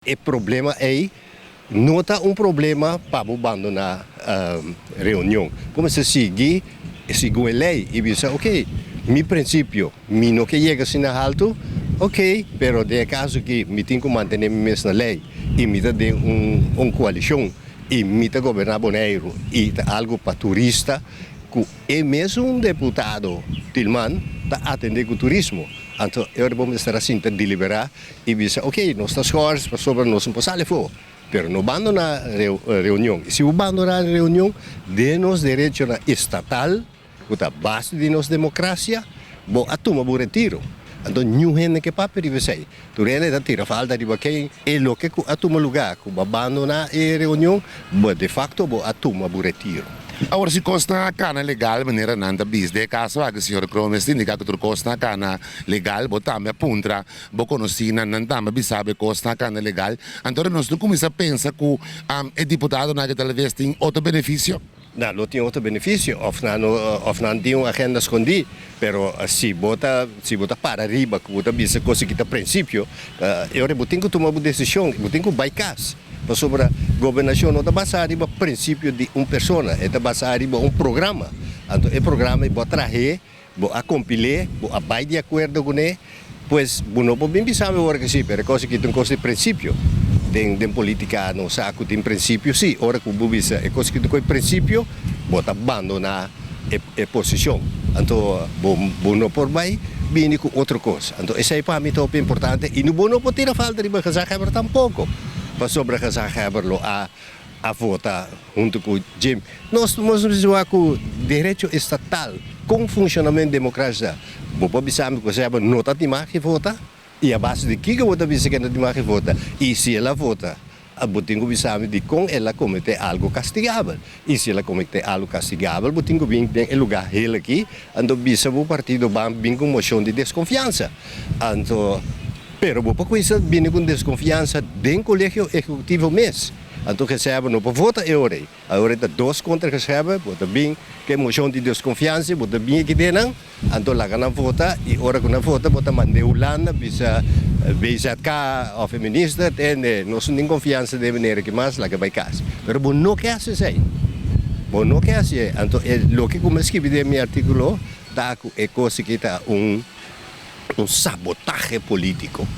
O problema é não está um problema para abandonar a reunião. Como se seguir a lei e dizer, ok, meu princípio, me não que chega assim na alto, ok, pero de caso que me tenho que manter a mesma lei e me dá uma coalição e me dá governar Bonaire e algo para turista, que é mesmo um deputado Tilman está atendendo o turismo. Então, eu vou estar assim, deliberar e dizer, ok, nós estamos fortes, mas sobre nós não podemos fora. Pero não abandonar a reunião. Se abandonar a reunião, de-nos direito estatal, que é a base de nossa democracia, vou a tomar o retiro. Então, não é que papel de você. Tu rende tira falta de quem é o que a tomar lugar, que abandonar a reunião, de facto, vou a tomar o retiro. Agora, se costa cana legal, maneira nanda bis, de caso a que o senhor Cromes indica que tu costa cana legal, botame a puntra, bo conoscina, nantama bisabe costa cana legal, então nós não começa a pensar que o deputado na que talvez tem outro benefício? Não tem outro benefício, of não tem uma agenda escondida, mas se bota para arriba, que bota bisa coisa que está princípio, eu tenho que tomar uma decisão, eu tenho que bypass. Sobre a governação não está baseada no princípio de uma pessoa, está baseada em um programa. Então, o programa é trazer, a compilar, a vai de acordo com ele, pois não podemos pensar agora que sim, mas coisa que tem coisa de princípio. De política não sabe tem princípio, sim, ora que o bubisa é coisa que tem princípio, bota abandonar a posição. Então, não por vai vir com outra coisa. Então, essa é para mim muito importante e não pode tirar falta de baixar tampouco. Sobre a Zahaberlo a votar junto com o Jim. Nós temos o direito estatal com funcionamento democrático. Vou pensar que você não está de que vota e a base de que vota você que não tem que vota e se ela vota eu tenho que pensar de como ela comete algo castigável e se ela comete algo castigável eu tenho que vir em lugar ele aqui então o partido vai vir com moção de desconfiança então pero por coisa viene com desconfiança dentro do colégio executivo mesmo. Então recebe não para votar agora está dois contra recebe, bota bem que moção de desconfiança, bota bem aqui dentro, então lá na vota e hora que na vota bota mandar o landa bisa cá o feminista tem não tem confiança de maneira que mais lá que vai casa. Pero bom não quer assim, bom não quer assim, então o que como escrevi no meu artigo tá é coisa que está um sabotaje político.